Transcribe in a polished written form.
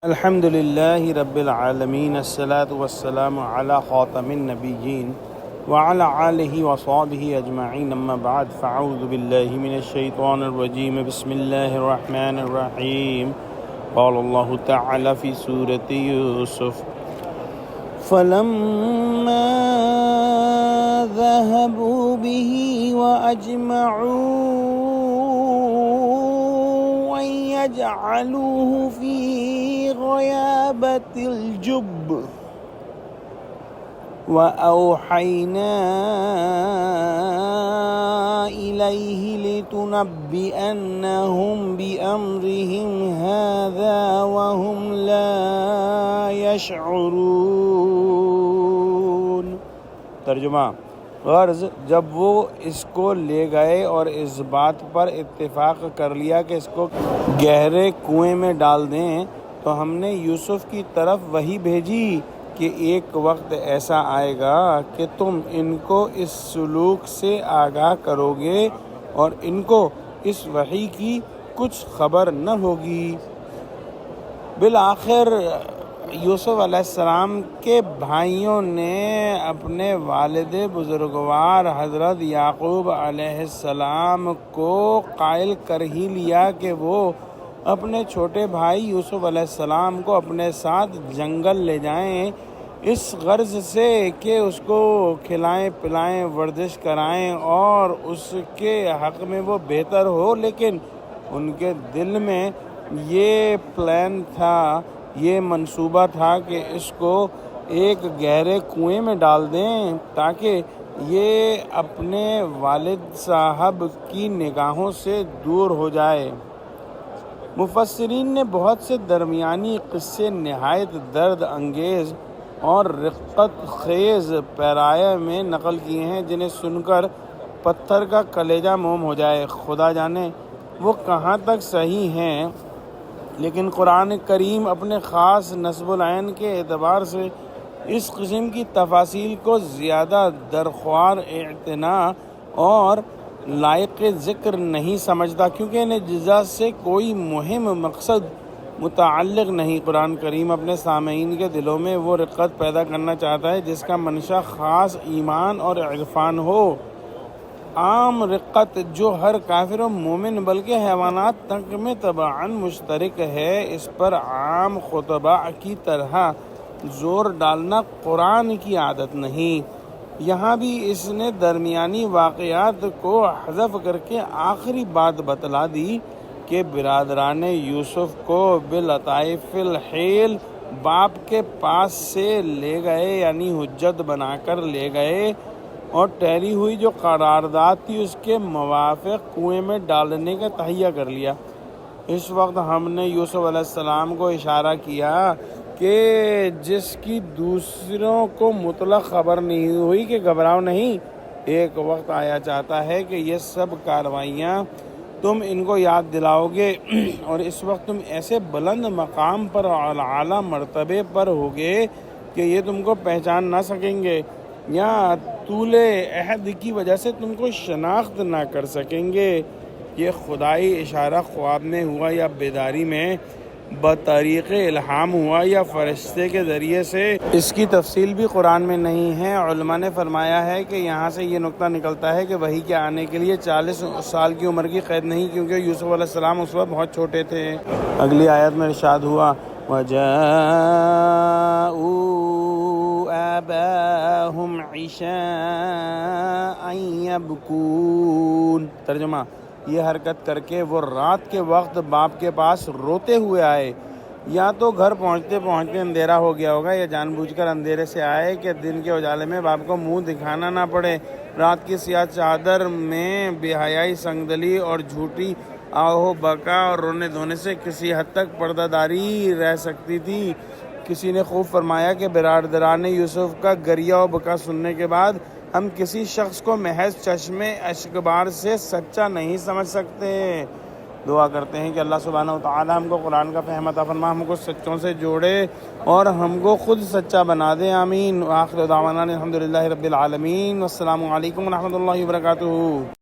الحمد لله رب العالمين الصلاة والسلام على خاتم النبيين وعلى آله وصحبه أجمعين أما بعد فأعوذ بالله من الشيطان الرجيم بسم الله الرحمن الرحيم قال الله تعالى في سورة يوسف فلما ذهبوا به وأجمعوا أن يجعلوه في غيابة الجب وأوحينا إليه لتنبئنهم بأمرهم هذا وهم لا يشعرون۔ ترجمہ: غرض جب وہ اس کو لے گئے اور اس بات پر اتفاق کر لیا کہ اس کو گہرے کنویں میں ڈال دیں تو ہم نے یوسف کی طرف وحی بھیجی کہ ایک وقت ایسا آئے گا کہ تم ان کو اس سلوک سے آگاہ کرو گے اور ان کو اس وحی کی کچھ خبر نہ ہوگی۔ بالآخر یوسف علیہ السلام کے بھائیوں نے اپنے والد بزرگوار حضرت یعقوب علیہ السلام کو قائل کر ہی لیا کہ وہ اپنے چھوٹے بھائی یوسف علیہ السلام کو اپنے ساتھ جنگل لے جائیں، اس غرض سے کہ اس کو کھلائیں پلائیں ورزش کرائیں اور اس کے حق میں وہ بہتر ہو، لیکن ان کے دل میں یہ پلان تھا، یہ منصوبہ تھا کہ اس کو ایک گہرے کنویں میں ڈال دیں تاکہ یہ اپنے والد صاحب کی نگاہوں سے دور ہو جائے۔ مفسرین نے بہت سے درمیانی قصے نہایت درد انگیز اور رقت خیز پیرایہ میں نقل کیے ہیں جنہیں سن کر پتھر کا کلیجہ موم ہو جائے۔ خدا جانے وہ کہاں تک صحیح ہیں، لیکن قرآن کریم اپنے خاص نصب العین کے اعتبار سے اس قسم کی تفاصیل کو زیادہ درخواار اعتنا اور لائق ذکر نہیں سمجھتا، کیونکہ ان اجزاء سے کوئی مہم مقصد متعلق نہیں۔ قرآن کریم اپنے سامعین کے دلوں میں وہ رقت پیدا کرنا چاہتا ہے جس کا منشا خاص ایمان اور عرفان ہو۔ عام رقت جو ہر کافر و مومن بلکہ حیوانات تک میں طبعاً مشترک ہے، اس پر عام خطبہ کی طرح زور ڈالنا قرآن کی عادت نہیں۔ یہاں بھی اس نے درمیانی واقعات کو حذف کر کے آخری بات بتلا دی کہ برادران یوسف کو بلطائف الحیل باپ کے پاس سے لے گئے، یعنی حجت بنا کر لے گئے، اور ٹھہری ہوئی جو قرارداد تھی اس کے موافق کنویں میں ڈالنے کا تہیہ کر لیا۔ اس وقت ہم نے یوسف علیہ السلام کو اشارہ کیا کہ جس کی دوسروں کو مطلق خبر نہیں ہوئی کہ گھبراؤ نہیں، ایک وقت آیا چاہتا ہے کہ یہ سب کارروائیاں تم ان کو یاد دلاؤ گے اور اس وقت تم ایسے بلند مقام پر اور اعلیٰ مرتبے پر ہوگے کہ یہ تم کو پہچان نہ سکیں گے، یا طول عہد کی وجہ سے تم کو شناخت نہ کر سکیں گے۔ یہ خدائی اشارہ خواب میں ہوا یا بیداری میں بطریق الہام ہوا یا فرشتے کے ذریعے سے، اس کی تفصیل بھی قرآن میں نہیں ہے۔ علماء نے فرمایا ہے کہ یہاں سے یہ نقطہ نکلتا ہے کہ وحی کے آنے کے لیے 40 سال کی عمر کی قید نہیں، کیونکہ یوسف علیہ السلام اس وقت بہت چھوٹے تھے۔ اگلی آیت میں ارشاد ہوا وَجَاءُوا آبَاءَهُمْ عِشَاءً يَبْكُونَ۔ ترجمہ: یہ حرکت کر کے وہ رات کے وقت باپ کے پاس روتے ہوئے آئے، یا تو گھر پہنچتے پہنچتے اندھیرا ہو گیا ہوگا یا جان بوجھ کر اندھیرے سے آئے کہ دن کے اجالے میں باپ کو منہ دکھانا نہ پڑے۔ رات کی سیاہ چادر میں بے حیائی، سنگدلی اور جھوٹی آہو بکا اور رونے دھونے سے کسی حد تک پردہ داری رہ سکتی تھی۔ کسی نے خوب فرمایا کہ برادران یوسف کا گریہ و بکا سننے کے بعد ہم کسی شخص کو محض چشمے اشکبار سے سچا نہیں سمجھ سکتے۔ دعا کرتے ہیں کہ اللہ سبحانہ و تعالی ہم کو قرآن کا فہم عطا فرما، ہم کو سچوں سے جوڑے اور ہم کو خود سچا بنا دے، آمین۔ وآخر دعوانا الحمدللہ رب العالمین، والسلام علیکم ورحمۃ اللہ وبرکاتہ۔